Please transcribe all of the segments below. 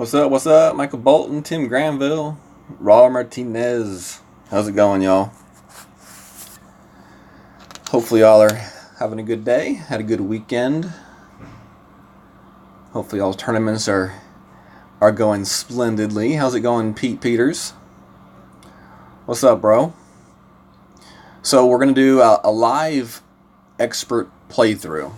What's up? What's up? Michael Bolton, Tim Granville, Raul Martinez. How's it going, y'all? Hopefully, y'all are having a good day. Had a good weekend. Hopefully, y'all's tournaments are going splendidly. How's it going, Pete Peters? What's up, bro? So we're gonna do a live expert playthrough.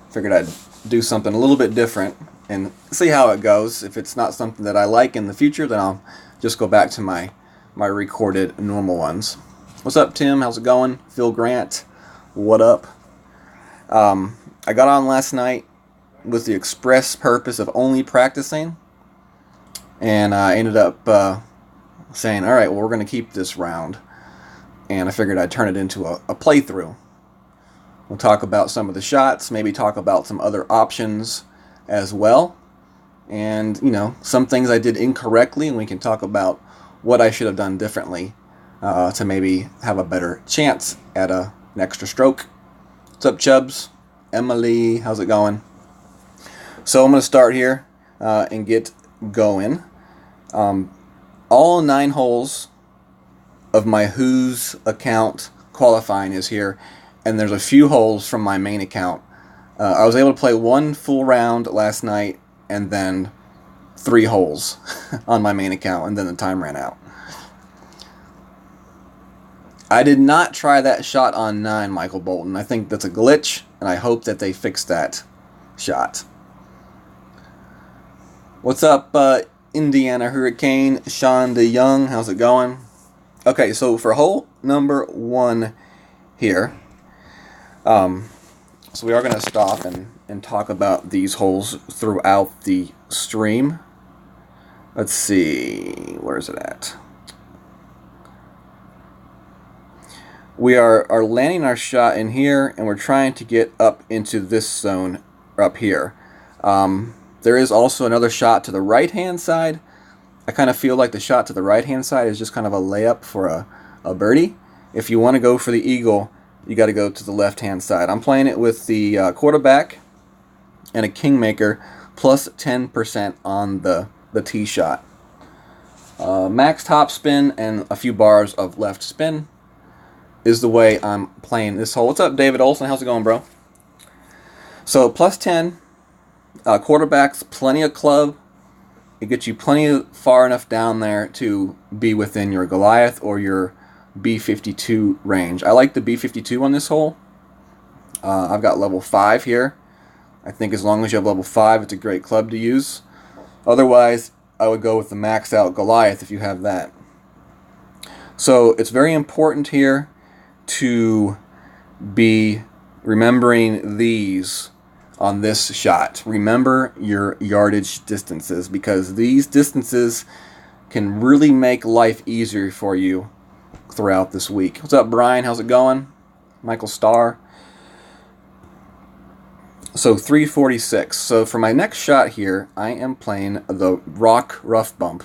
Figured I'd do something a little bit different and see how it goes. If it's not something that I like in the future, then I'll just go back to my recorded normal ones. What's up, Tim? How's it going? Phil Grant, what up? I got on last night with the express purpose of only practicing, and I ended up saying, all right, well, we're going to keep this round, and I figured I'd turn it into a playthrough. We'll talk about some of the shots, maybe talk about some other options as well, and some things I did incorrectly, and we can talk about what I should have done differently to maybe have a better chance at an extra stroke. What's up, Chubbs? Emily, how's it going? So I'm going to start here and get going. All 9 holes of my Who's account qualifying is here, and there's a few holes from my main account. I was able to play 1 full round last night, and then 3 holes on my main account, and then the time ran out. I did not try that shot on 9, Michael Bolton. I think that's a glitch, and I hope that they fix that shot. What's up, Indiana Hurricane? Sean DeYoung, how's it going? Okay, so for hole number 1 here, so we are going to stop and talk about these holes throughout the stream. Let's see, where is it at? We are landing our shot in here, and we're trying to get up into this zone up here. There is also another shot to the right-hand side. I kind of feel like the shot to the right-hand side is just kind of a layup for a birdie. If you want to go for the eagle, you got to go to the left-hand side. I'm playing it with the quarterback and a kingmaker, plus 10% on the tee shot. Max top spin and a few bars of left spin is the way I'm playing this hole. What's up, David Olson? How's it going, bro? So plus 10, quarterback's plenty of club. It gets you plenty far enough down there to be within your Goliath or your B52 range. I like the B52 on this hole. I've got level 5 here. I think as long as you have level 5, it's a great club to use. Otherwise, I would go with the maxed out Goliath if you have that. So it's very important here to be remembering these on this shot. Remember your yardage distances, because these distances can really make life easier for you throughout this week. What's up, Brian? How's it going? Michael Starr. So 346. So for my next shot here, I am playing the rock rough bump.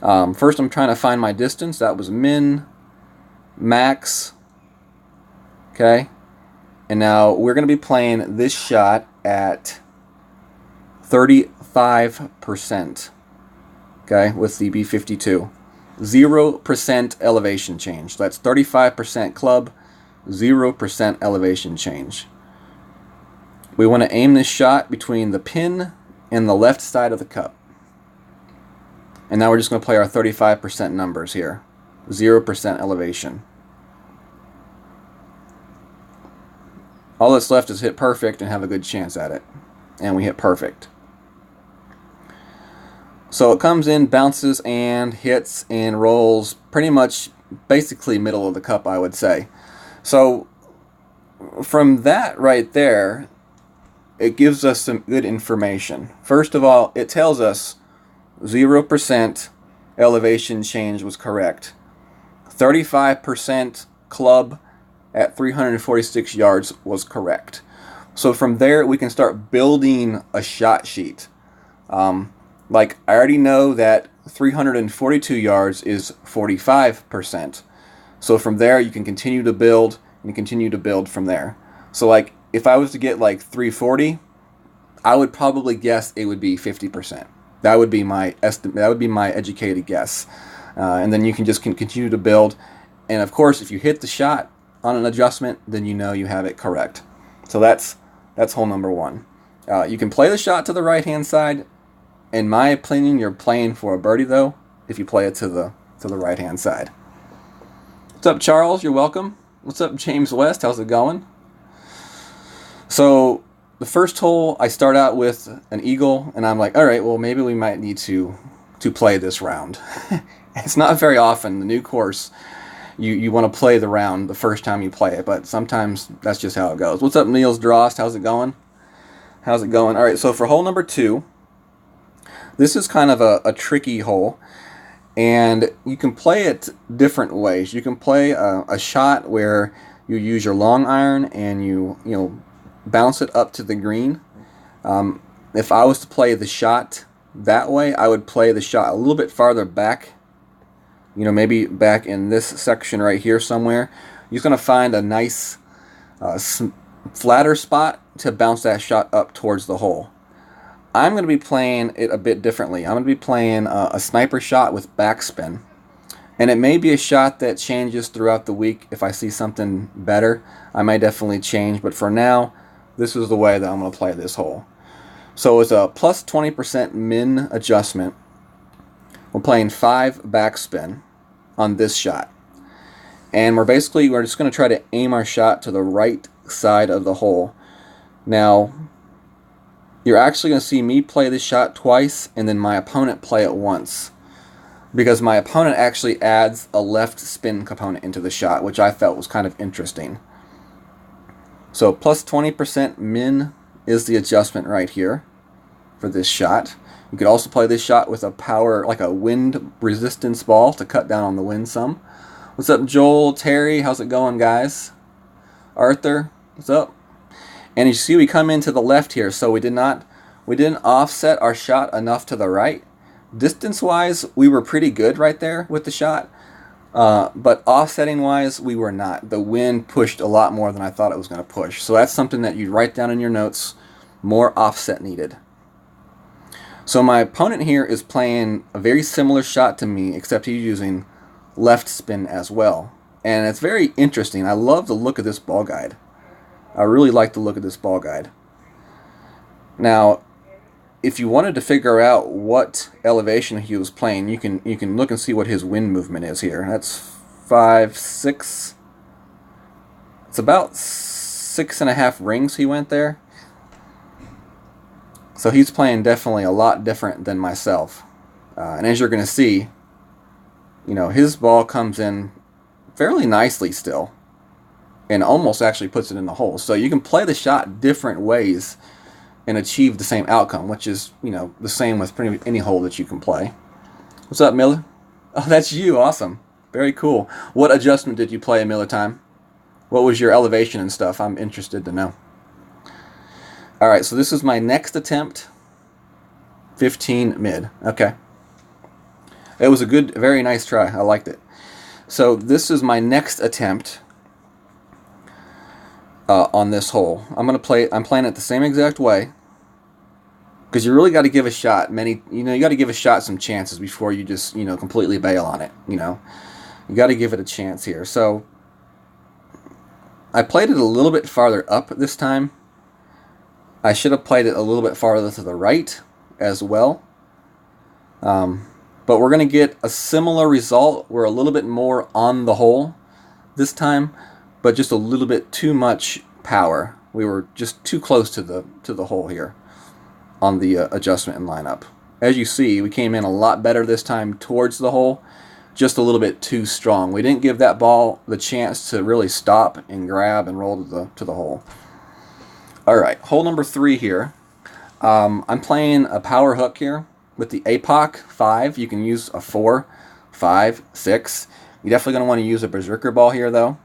First, I'm trying to find my distance. That was min, max. Okay. And now we're going to be playing this shot at 35%. Okay, with the B52. 0% elevation change. That's 35% club, 0% elevation change. We want to aim this shot between the pin and the left side of the cup. And now we're just going to play our 35% numbers here. 0% elevation. All that's left is hit perfect and have a good chance at it. And we hit perfect. So it comes in, bounces, and hits and rolls pretty much basically middle of the cup, I would say. So from that right there, it gives us some good information. First of all, it tells us 0% elevation change was correct. 35% club at 346 yards was correct. So from there, we can start building a shot sheet. Like, I already know that 342 yards is 45%. So from there, you can continue to build and continue to build from there. So like, if I was to get like 340, I would probably guess it would be 50%. That would be my estimate. That would be my educated guess. And then you can just continue to build. And of course, if you hit the shot on an adjustment, then you know you have it correct. So that's hole number one. You can play the shot to the right-hand side. In my opinion, you're playing for a birdie, though, if you play it to the right-hand side. What's up, Charles? You're welcome. What's up, James West? How's it going? So the first hole, I start out with an eagle, and I'm like, all right, well, maybe we might need to play this round. It's not very often, the new course, you want to play the round the first time you play it, but sometimes that's just how it goes. What's up, Niels Drost? How's it going? How's it going? All right, so for hole number 2, this is kind of a tricky hole, and you can play it different ways. You can play a shot where you use your long iron and you bounce it up to the green. If I was to play the shot that way, I would play the shot a little bit farther back, maybe back in this section right here somewhere. You're going to find a nice flatter spot to bounce that shot up towards the hole. I'm going to be playing it a bit differently. I'm going to be playing a sniper shot with backspin. And it may be a shot that changes throughout the week. If I see something better, I may definitely change. But for now, this is the way that I'm going to play this hole. So it's a plus 20% min adjustment. We're playing 5 backspin on this shot. And we're just going to try to aim our shot to the right side of the hole. Now, you're actually going to see me play this shot twice and then my opponent play it once, because my opponent actually adds a left spin component into the shot, which I felt was kind of interesting. So plus 20% min is the adjustment right here for this shot. You could also play this shot with a power, like a wind resistance ball, to cut down on the wind some. What's up, Joel, Terry? How's it going, guys? Arthur, what's up? And you see we come into the left here, so we didn't offset our shot enough to the right. Distance-wise, we were pretty good right there with the shot, but offsetting-wise, we were not. The wind pushed a lot more than I thought it was going to push. So that's something that you'd write down in your notes. More offset needed. So my opponent here is playing a very similar shot to me, except he's using left spin as well. And it's very interesting. I love the look of this ball guide. I really like the look of this ball guide. Now, if you wanted to figure out what elevation he was playing, you can look and see what his wind movement is here. That's 5, 6. It's about 6.5 rings he went there. So he's playing definitely a lot different than myself. And as you're going to see, his ball comes in fairly nicely still, and almost actually puts it in the hole. So you can play the shot different ways and achieve the same outcome, which is, the same with pretty much any hole that you can play. What's up, Miller? Oh, that's you. Awesome. Very cool. What adjustment did you play in Miller time? What was your elevation and stuff? I'm interested to know. All right, so this is my next attempt. 15 mid. Okay. It was a good, very nice try. I liked it. So this is my next attempt on this hole. I'm playing it the same exact way, because you really got to give a shot you got to give a shot some chances before you just, completely bail on it. You got to give it a chance here. So I played it a little bit farther up this time. I should have played it a little bit farther to the right as well. But we're going to get a similar result. We're a little bit more on the hole this time, but just a little bit too much power. We were just too close to the hole here on the adjustment and lineup. As you see, we came in a lot better this time towards the hole, just a little bit too strong. We didn't give that ball the chance to really stop and grab and roll to the hole. All right, hole number 3 here. I'm playing a power hook here with the Apoc 5. You can use a 4, 5, 6. You're definitely going to want to use a berserker ball here, though.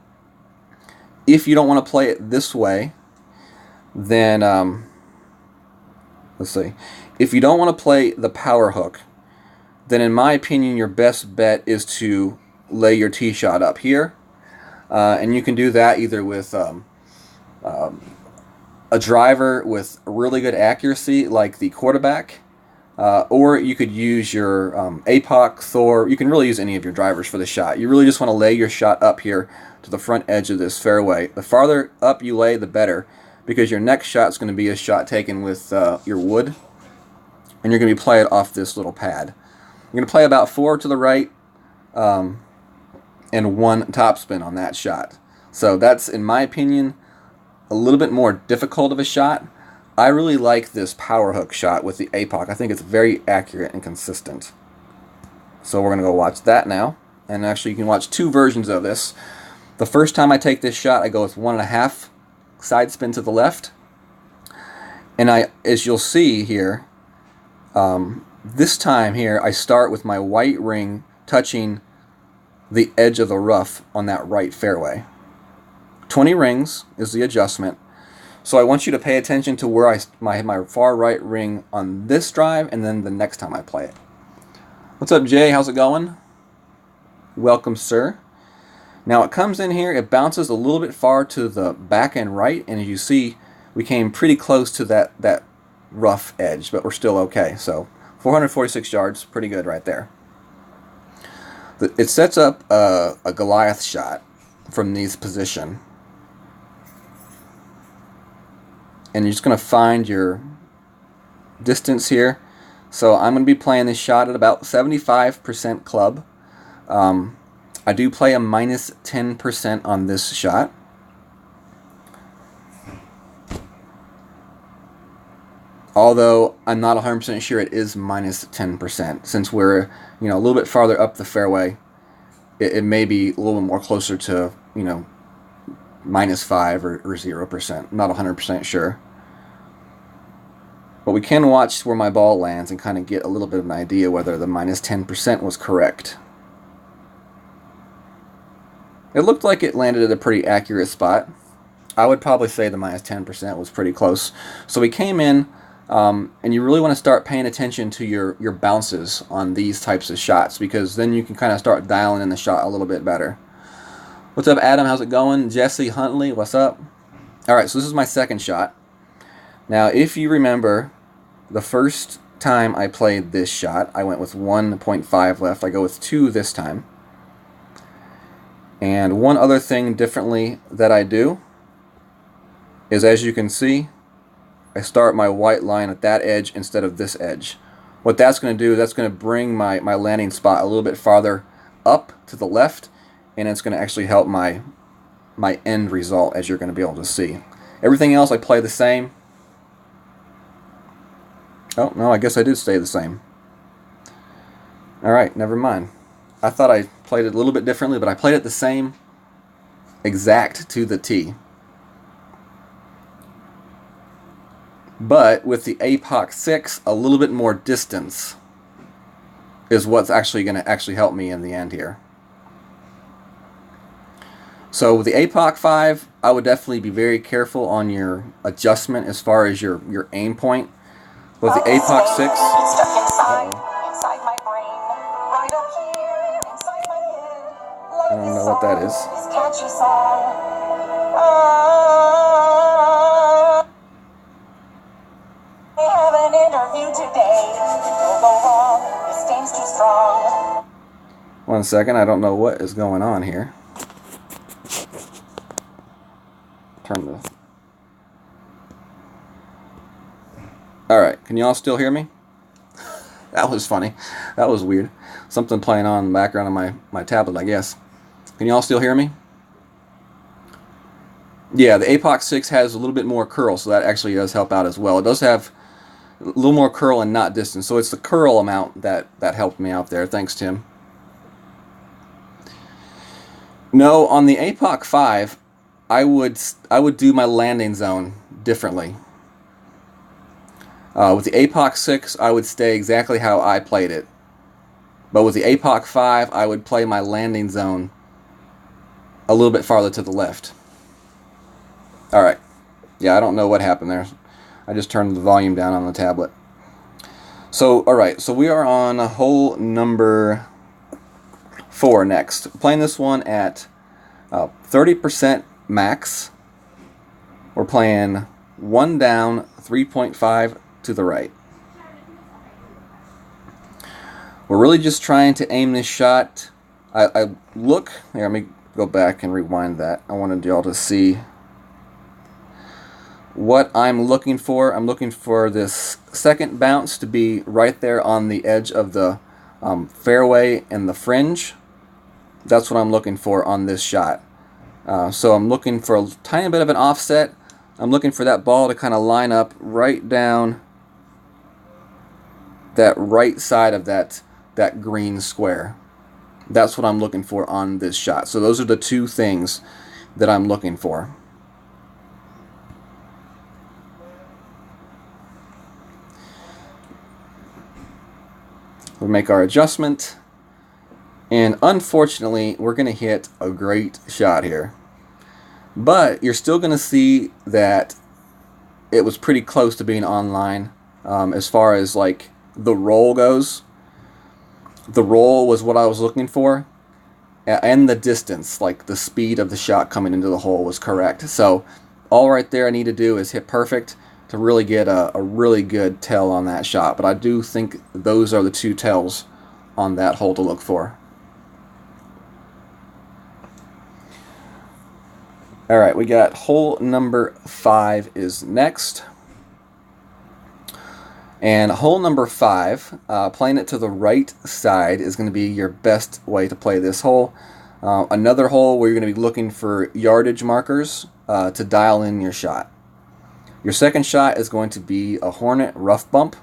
If you don't want to play it this way, then let's see. If you don't want to play the power hook, then in my opinion, your best bet is to lay your tee shot up here, and you can do that either with a driver with really good accuracy, like the quarterback, or you could use your Apoc, Thor. You can really use any of your drivers for the shot. You really just want to lay your shot up here to the front edge of this fairway. The farther up you lay, the better, because your next shot is going to be a shot taken with your wood, and you're going to be playing off this little pad. You're going to play about 4 to the right and 1 topspin on that shot. So that's, in my opinion, a little bit more difficult of a shot. I really like this power hook shot with the Apoc. I think it's very accurate and consistent. So we're going to go watch that now. And actually you can watch 2 versions of this. The first time I take this shot, I go with 1.5 side spin to the left. And as you'll see here, this time here, I start with my white ring touching the edge of the rough on that right fairway. 20 rings is the adjustment. So I want you to pay attention to where my far right ring on this drive, and then the next time I play it. What's up, Jay? How's it going? Welcome, sir. Now it comes in here, it bounces a little bit far to the back and right, and as you see, we came pretty close to that rough edge, but we're still okay. So 446 yards, pretty good right there. It sets up a Goliath shot from this position. And you're just going to find your distance here. So I'm going to be playing this shot at about 75% club. I do play a minus 10% on this shot. Although I'm not 100% sure it is minus 10%. Since we're a little bit farther up the fairway, it may be a little bit more closer to minus 5 or 0%. Not 100% sure. But we can watch where my ball lands and kind of get a little bit of an idea whether the minus 10% was correct. It looked like it landed at a pretty accurate spot. I would probably say the minus 10% was pretty close. So we came in, and you really want to start paying attention to your bounces on these types of shots, because then you can kind of start dialing in the shot a little bit better. What's up, Adam? How's it going? Jesse Huntley, what's up? Alright, so this is my second shot. Now, if you remember, the first time I played this shot, I went with 1.5 left. I go with 2 this time. And one other thing differently that I do is, as you can see, I start my white line at that edge instead of this edge. What that's going to do, that's going to bring my landing spot a little bit farther up to the left, and it's going to actually help my end result, as you're going to be able to see. Everything else I play the same. Oh, no, I guess I did stay the same. Alright, never mind. I thought I played it a little bit differently, but I played it the same exact to the T. But with the Apoc 6, a little bit more distance is what's actually going to help me in the end here. So with the Apoc 5, I would definitely be very careful on your adjustment as far as your aim point. With the Apoc 6, I don't know what that is. We have an interview today. We'll go wrong. This game's too strong. 1 second, I don't know what is going on here. Turn the... Alright, can y'all still hear me? That was funny. That was weird. Something playing on in the background of my tablet, I guess. Can y'all still hear me? Yeah, the Apoc 6 has a little bit more curl, so that actually does help out as well. It does have a little more curl and not distance, so it's the curl amount that helped me out there. Thanks, Tim. No, on the Apoc 5, I would do my landing zone differently. With the Apoc 6, I would stay exactly how I played it. But with the Apoc 5, I would play my landing zone a little bit farther to the left. Alright. Yeah, I don't know what happened there. I just turned the volume down on the tablet. So, alright, so we are on hole number 4 next. Playing this one at 30% max. We're playing 1 down, 3.5 to the right. We're really just trying to aim this shot. I look, here, let me go back and rewind that. I wanted y'all to see what I'm looking for. I'm looking for this second bounce to be right there on the edge of the fairway and the fringe. That's what I'm looking for on this shot. So I'm looking for a tiny bit of an offset. I'm looking for that ball to kind of line up right down that right side of that green square. That's what I'm looking for on this shot. So those are the two things that I'm looking for. We'll make our adjustment, and unfortunately we're going to hit a great shot here, but you're still going to see that it was pretty close to being online. As far as like the roll goes, the roll was what I was looking for, and the distance, like the speed of the shot coming into the hole, was correct. So all right there I need to do is hit perfect to really get a really good tell on that shot. But I do think those are the two tells on that hole to look for. Alright, we got hole number 5 is next. And hole number 5, playing it to the right side is going to be your best way to play this hole. Another hole where you're going to be looking for yardage markers to dial in your shot. Your second shot is going to be a Hornet rough bump.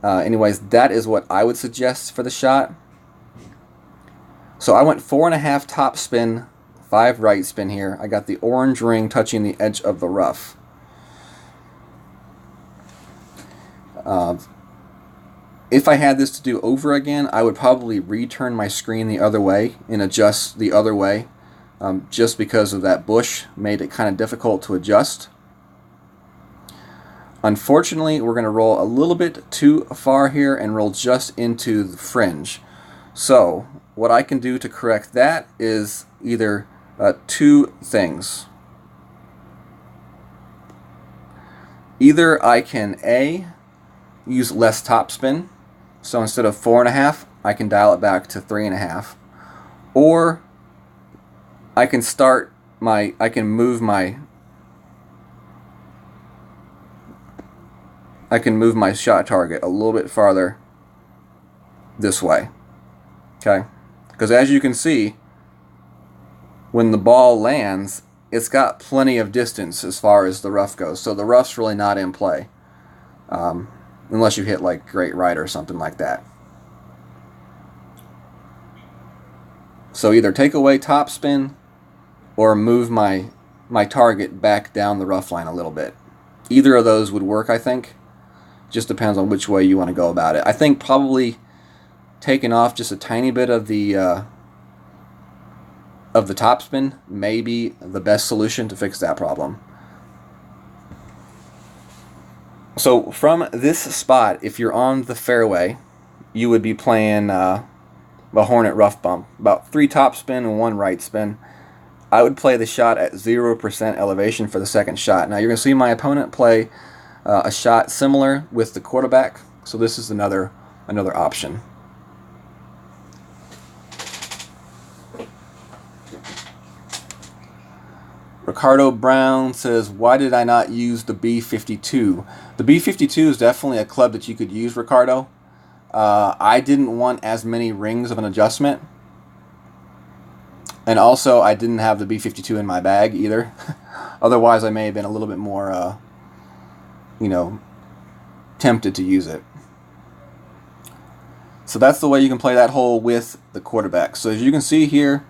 Anyways, that is what I would suggest for the shot. So I went 4.5 top spin, 5 right spin here. I got the orange ring touching the edge of the rough. If I had this to do over again, I would probably return my screen the other way and adjust the other way, just because of that bush made it kind of difficult to adjust. Unfortunately, we're going to roll a little bit too far here and roll just into the fringe. So what I can do to correct that is either two things. Either I can A, use less topspin, so instead of 4.5, I can dial it back to 3.5, or I can move my shot target a little bit farther this way. Okay, because as you can see, when the ball lands, it's got plenty of distance as far as the rough goes, so the rough's really not in play. Unless you hit like great right or something like that. So either take away topspin or move my target back down the rough line a little bit. Either of those would work, I think. Just depends on which way you want to go about it. I think probably taking off just a tiny bit of the topspin may be the best solution to fix that problem. So from this spot, if you're on the fairway, you would be playing the Hornet rough bump. About 3 topspin and 1 right spin. I would play the shot at 0% elevation for the second shot. Now you're going to see my opponent play a shot similar with the quarterback. So this is another option. Ricardo Brown says, why did I not use the B52? The B52 is definitely a club that you could use, Ricardo. I didn't want as many rings of an adjustment. And also, I didn't have the B52 in my bag either. Otherwise, I may have been a little bit more, tempted to use it. So that's the way you can play that hole with the quarterback. So as you can see here,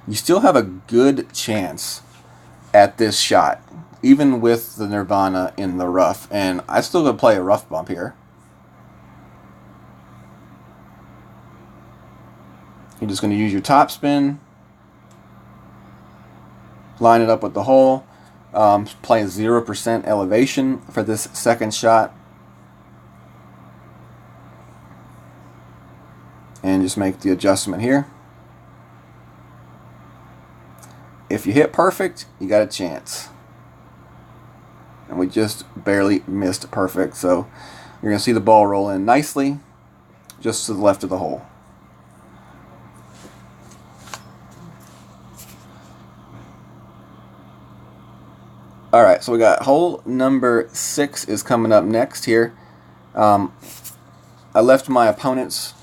you still have a good chance at this shot, even with the Nirvana in the rough. And I still gonna play a rough bump here. You're just gonna use your top spin, line it up with the hole, play 0% elevation for this second shot, and just make the adjustment here. If you hit perfect, you got a chance. And and we just barely missed perfect. So you're going to see the ball roll in nicely just to the left of the hole. Alright, so we got hole number 6 is coming up next here. I left my opponent's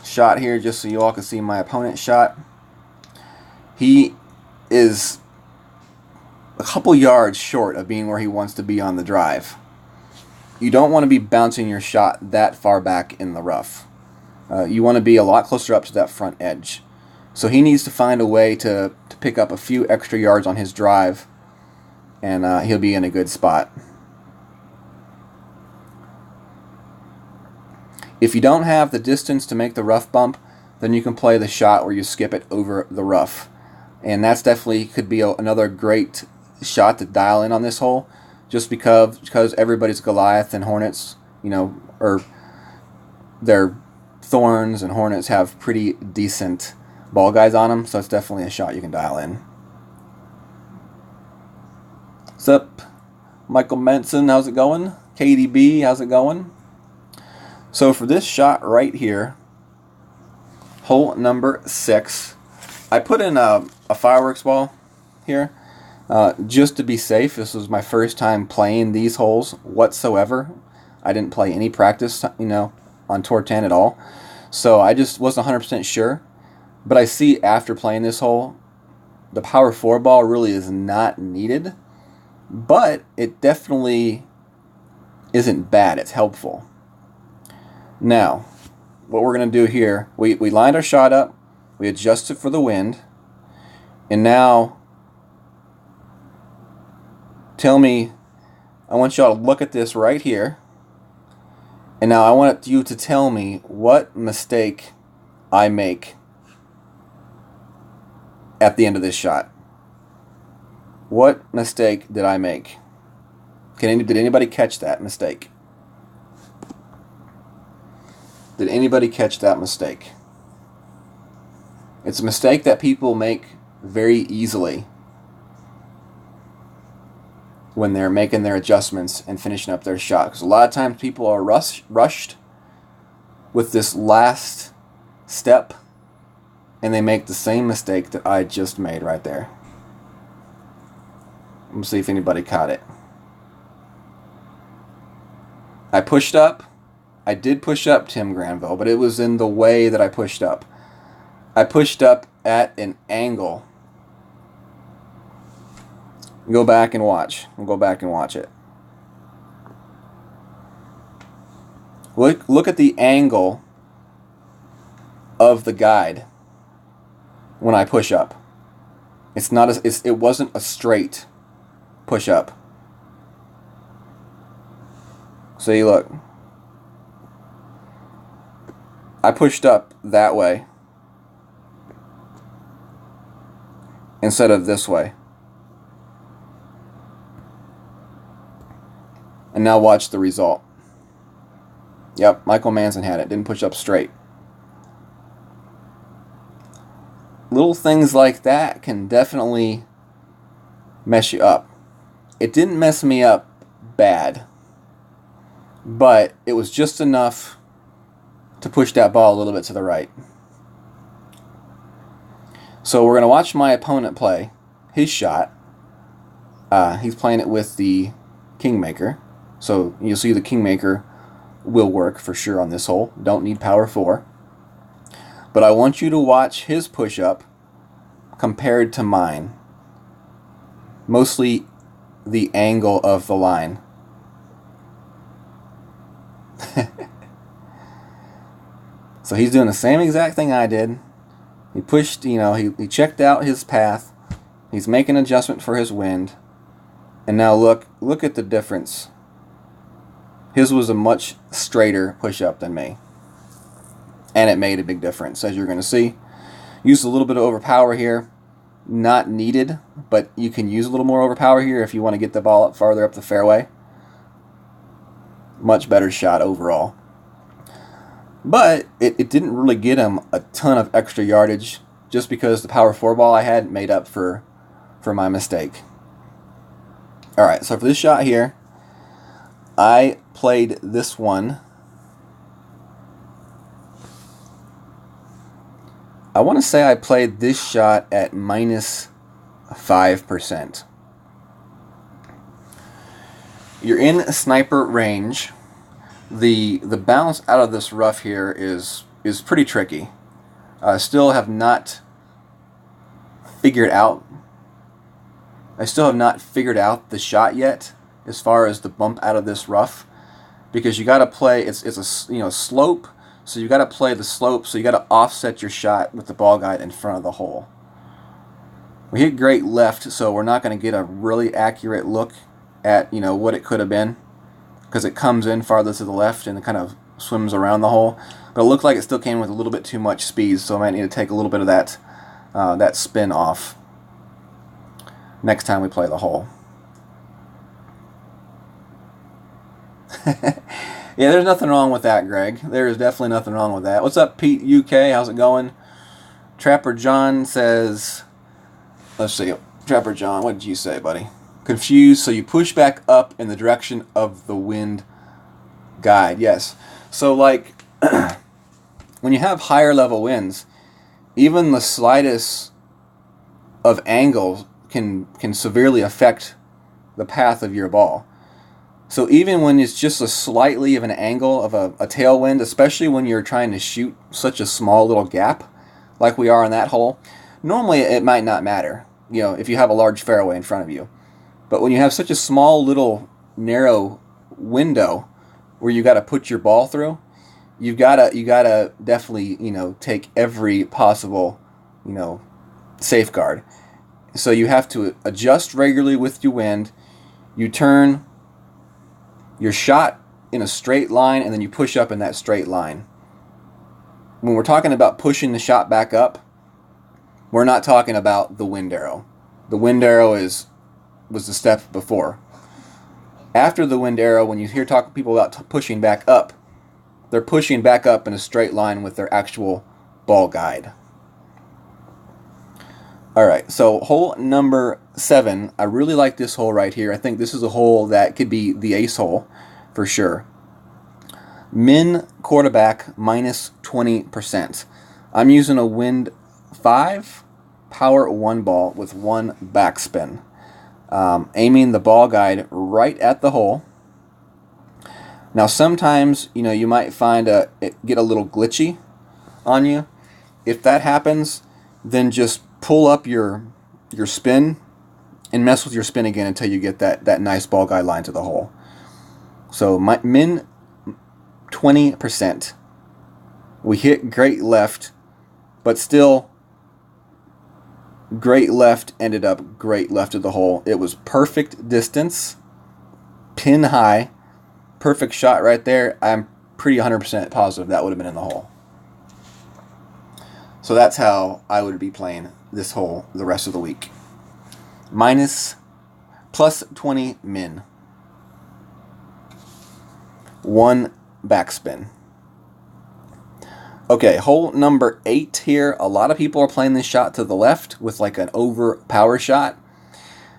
shot here just so you all can see my opponent's shot. He is a couple yards short of being where he wants to be on the drive. You don't want to be bouncing your shot that far back in the rough. You want to be a lot closer up to that front edge. So he needs to find a way to pick up a few extra yards on his drive, and he'll be in a good spot. If you don't have the distance to make the rough bump, then you can play the shot where you skip it over the rough. And that's definitely could be another great shot to dial in on this hole, just because everybody's Goliath and Hornets, you know, or their Thorns and Hornets have pretty decent ball guys on them, so it's definitely a shot you can dial in. What's up, Michael Menson? How's it going? KDB, how's it going? So for this shot right here, hole number 6, I put in a fireworks ball here just to be safe. This was my first time playing these holes whatsoever. I didn't play any practice, you know, on Tour 10 at all. So I just wasn't 100% sure. But I see after playing this hole, the power 4 ball really is not needed. But it definitely isn't bad. It's helpful. Now, what we're going to do here, we lined our shot up, we adjusted for the wind, and now tell me, I want y'all to look at this right here, and now I want you to tell me what mistake I make at the end of this shot. What mistake did I make? Did anybody catch that mistake? Did anybody catch that mistake? It's a mistake that people make very easily when they're making their adjustments and finishing up their shot. Because a lot of times people are rushed with this last step, and they make the same mistake that I just made right there. Let me see if anybody caught it. I pushed up. I did push up, Tim Granville, but it was in the way that I pushed up. I pushed up at an angle. Go back and watch. We'll go back and watch it. Look at the angle of the guide when I push up. It wasn't a straight push up. See, look. I pushed up that way instead of this way. And now watch the result. Yep, Michael Manson had it. Didn't push up straight. Little things like that can definitely mess you up. It didn't mess me up bad, but it was just enough to push that ball a little bit to the right. So we're going to watch my opponent play his shot. He's playing it with the Kingmaker. So you'll see the Kingmaker will work for sure on this hole. Don't need power 4. But I want you to watch his push-up compared to mine. Mostly the angle of the line. So he's doing the same exact thing I did. He pushed, you know, he checked out his path. He's making an adjustment for his wind. And now look at the difference. His was a much straighter push-up than me. And it made a big difference, as you're going to see. Used a little bit of overpower here. Not needed, but you can use a little more overpower here if you want to get the ball up farther up the fairway. Much better shot overall. But it didn't really get him a ton of extra yardage just because the power 4 ball I had made up for my mistake. Alright, so for this shot here, I played this one. I want to say I played this shot at minus 5%. You're in sniper range. The bounce out of this rough here is pretty tricky. I still have not figured out the shot yet as far as the bump out of this rough, because you got to play, it's a slope, so you got to play the slope, so you got to offset your shot with the ball guide in front of the hole. We hit great left, so we're not going to get a really accurate look at what it could have been, because it comes in farther to the left and it kind of swims around the hole. But it looked like it still came with a little bit too much speed, so I might need to take a little bit of that spin off next time we play the hole. Yeah, there's nothing wrong with that, Greg. There is definitely nothing wrong with that. What's up, Pete UK? How's it going? Trapper John says, let's see, Trapper John, what did you say, buddy? Confused, so you push back up in the direction of the wind guide. Yes. So like when you have higher level winds, even the slightest of angles can severely affect the path of your ball. So even when it's just a slightly of an angle of a tailwind, especially when you're trying to shoot such a small little gap like we are in that hole, normally it might not matter, if you have a large fairway in front of you. But when you have such a small little narrow window where you got to put your ball through, you gotta definitely take every possible safeguard. So you have to adjust regularly with your wind. You turn your shot in a straight line, and then you push up in that straight line. When we're talking about pushing the shot back up, we're not talking about the wind arrow. The wind arrow was the step before. After the wind arrow, when you hear people about pushing back up, they're pushing back up in a straight line with their actual ball guide. Alright, so hole number 7. I really like this hole right here. I think this is a hole that could be the ace hole for sure. Min quarterback minus 20%. I'm using a wind 5 power 1 ball with 1 backspin. Aiming the ball guide right at the hole. Now sometimes you might find it get a little glitchy on you. If that happens, then just pull up your spin and mess with your spin again until you get that nice ball guide line to the hole. So min 20%. We hit great left, but still great left ended up great left of the hole. It was perfect distance, pin high, perfect shot right there. I'm pretty 100% positive that would have been in the hole. So that's how I would be playing this hole the rest of the week. Plus 20 min. 1 backspin. Okay, hole number 8 here. A lot of people are playing this shot to the left with like an over power shot.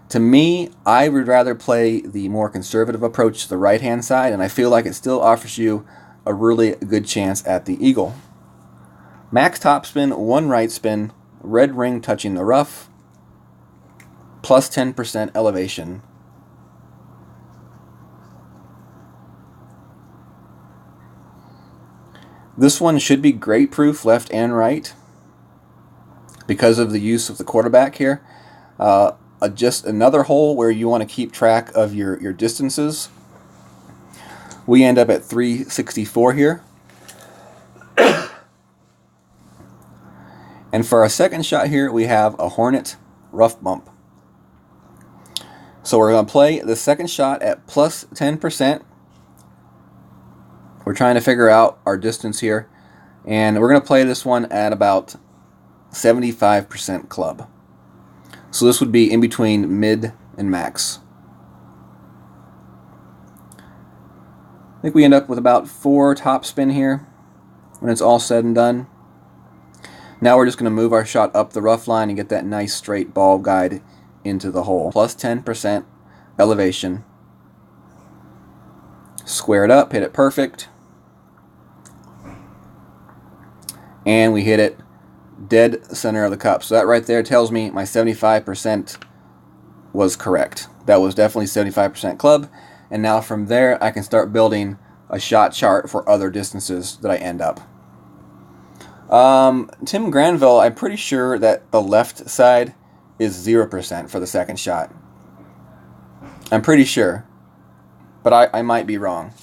To me, I would rather play the more conservative approach to the right-hand side, and I feel like it still offers you a really good chance at the eagle. Max topspin, 1 right spin, red ring touching the rough, plus 10% elevation. This one should be great proof left and right because of the use of the quarterback here. Just another hole where you want to keep track of your distances. We end up at 364 here. And for our second shot here, we have a Hornet rough bump. So we're going to play the second shot at plus 10%. We're trying to figure out our distance here. And we're going to play this one at about 75% club. So this would be in between mid and max. I think we end up with about 4 topspin here when it's all said and done. Now we're just going to move our shot up the rough line and get that nice straight ball guide into the hole. Plus 10%, elevation. Square it up, hit it perfect. And we hit it dead center of the cup. So that right there tells me my 75% was correct. That was definitely 75% club. And now from there, I can start building a shot chart for other distances that I end up. Tim Granville, I'm pretty sure that the left side is 0% for the second shot. I'm pretty sure. But I might be wrong.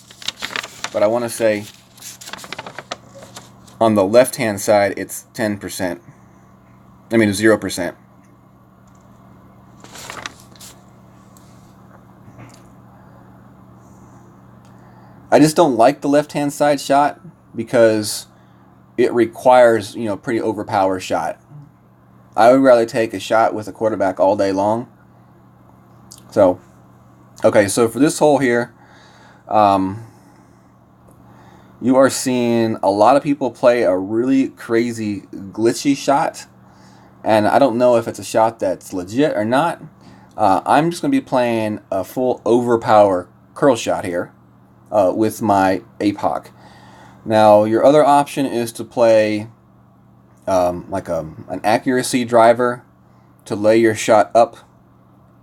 But I want to say on the left-hand side, it's 10%. I mean, 0%. I just don't like the left-hand side shot because it requires, you know, pretty overpowered shot. I would rather take a shot with a quarterback all day long. So, okay, so for this hole here, you are seeing a lot of people play a really crazy glitchy shot, and I don't know if it's a shot that's legit or not. I'm just going to be playing a full overpower curl shot here with my Apoc. Now, your other option is to play like an accuracy driver to lay your shot up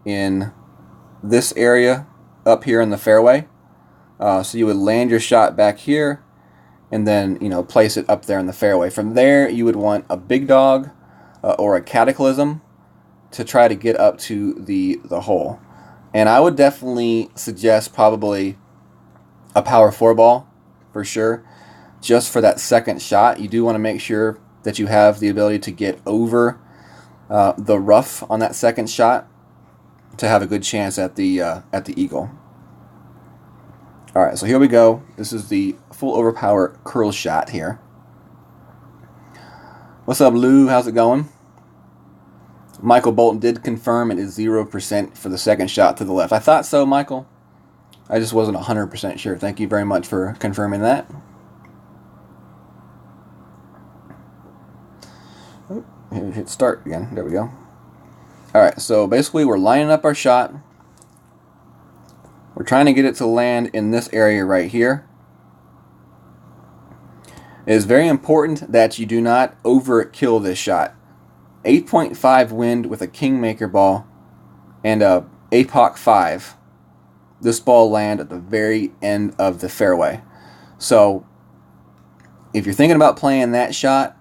in this area up here in the fairway. So you would land your shot back here and then, you know, place it up there in the fairway. From there, you would want a big dog or a cataclysm to try to get up to the hole. And I would definitely suggest probably a power 4 ball for sure. Just for that second shot, you do want to make sure that you have the ability to get over the rough on that second shot to have a good chance at the eagle. All right, so here we go. This is the full overpower curl shot here. What's up, Lou? How's it going? Michael Bolton did confirm it is 0% for the second shot to the left. I thought so, Michael. I just wasn't 100% sure. Thank you very much for confirming that. Hit start again. There we go. Alright, so basically we're lining up our shot. We're trying to get it to land in this area right here. It is very important that you do not overkill this shot. 8.5 wind with a Kingmaker ball and a Apoc 5. This ball land at the very end of the fairway. So if you're thinking about playing that shot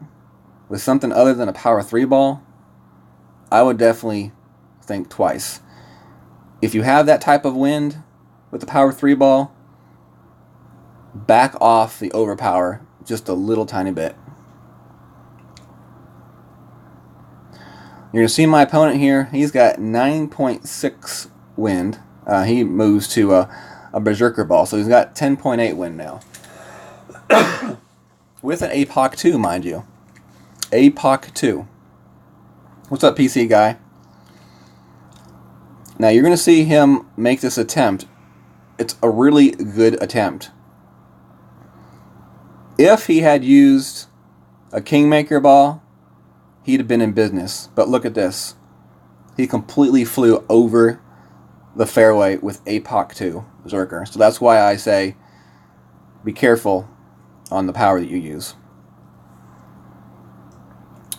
with something other than a power 3 ball, I would definitely think twice. If you have that type of wind with the power 3 ball, back off the overpower just a little tiny bit. You're going to see my opponent here. He's got 9.6 wind. He moves to a Berserker ball, so he's got 10.8 wind now. With an Apoc 2, mind you. Apoc 2. What's up, PC guy? Now you're going to see him make this attempt. It's a really good attempt. If he had used a Kingmaker ball, he'd have been in business. But look at this. He completely flew over the fairway with Apoc 2 Berserker. So that's why I say be careful on the power that you use.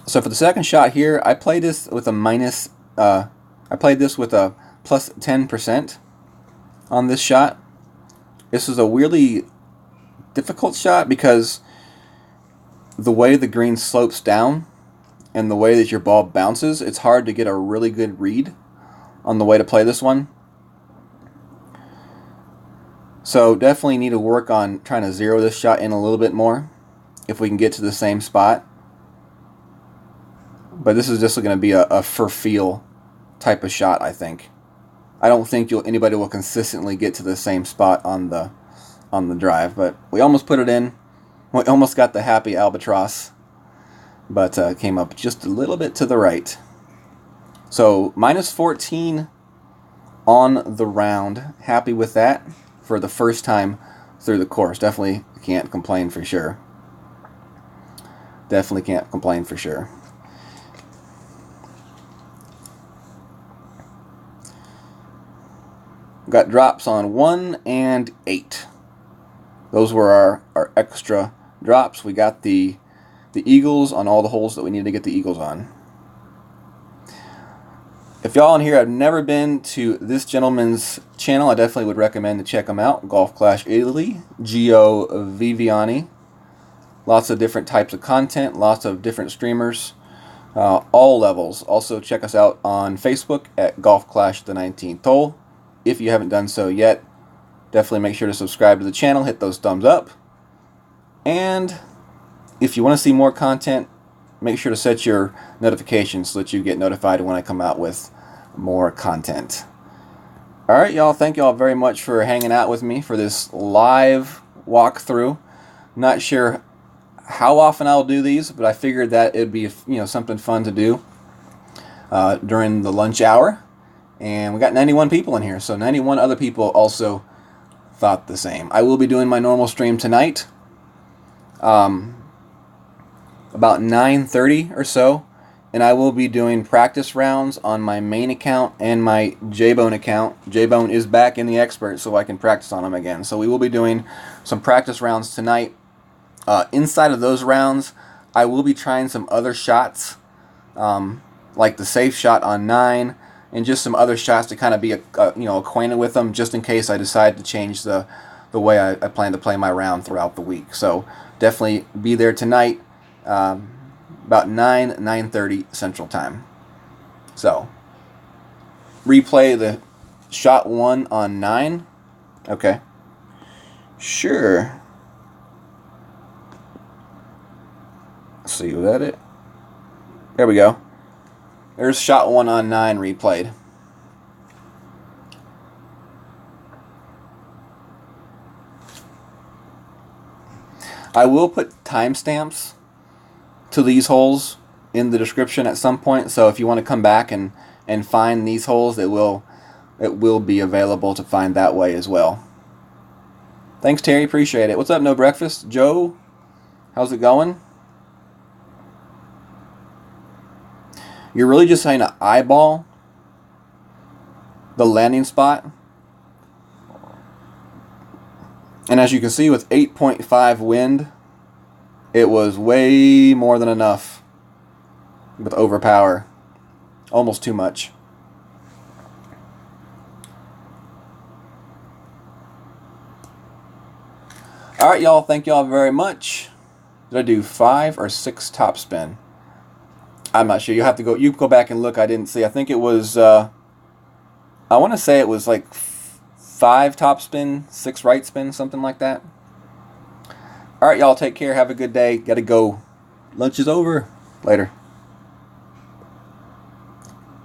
So for the second shot here, I played this with a plus 10% on this shot. This is a really difficult shot because the way the green slopes down and the way that your ball bounces, it's hard to get a really good read on the way to play this one. So definitely need to work on trying to zero this shot in a little bit more if we can get to the same spot. But this is just going to be a for feel type of shot, I think. I don't think anybody will consistently get to the same spot on the drive, but we almost put it in. We almost got the happy albatross, but came up just a little bit to the right. So minus 14 on the round. Happy with that for the first time through the course. Definitely can't complain for sure. Definitely can't complain for sure. Got drops on 1 and 8. Those were our extra drops. We got the eagles on all the holes that we needed to get the eagles on. If y'all in here have never been to this gentleman's channel, I definitely would recommend to check him out. Golf Clash Italy, Gio Viviani. Lots of different types of content, lots of different streamers, all levels. Also check us out on Facebook at Golf Clash the 19th Hole. If you haven't done so yet, definitely make sure to subscribe to the channel, hit those thumbs up. And if you want to see more content, make sure to set your notifications so that you get notified when I come out with more content. Alright, y'all, thank y'all very much for hanging out with me for this live walkthrough. Not sure how often I'll do these, but I figured that it'd be, something fun to do during the lunch hour. And we got 91 people in here, so 91 other people also thought the same. I will be doing my normal stream tonight. About 9:30 or so, and I will be doing practice rounds on my main account and my J-Bone account. J-Bone is back in the expert, so I can practice on him again. So we will be doing some practice rounds tonight. Inside of those rounds, I will be trying some other shots, like the safe shot on 9, and just some other shots to kind of be acquainted with them, just in case I decide to change the way I plan to play my round throughout the week. So definitely be there tonight. About 9:30 Central Time. So, replay the shot 1 on 9. Okay. Sure. Let's see, was that it? There we go. There's shot 1 on 9 replayed. I will put timestamps to these holes in the description at some point, so if you want to come back and find these holes, it will be available to find that way as well. Thanks, Terry, appreciate it. What's up, No Breakfast? Joe, how's it going? You're really just trying to eyeball the landing spot, and as you can see, with 8.5 wind, it was way more than enough with overpower. Almost too much. Alright, y'all. Thank y'all very much. Did I do 5 or 6 topspin? I'm not sure. You have to go. You go back and look. I didn't see. I think it was. I want to say it was like 5 topspin, 6 right spin, something like that. Alright, y'all, take care. Have a good day. Gotta go. Lunch is over. Later.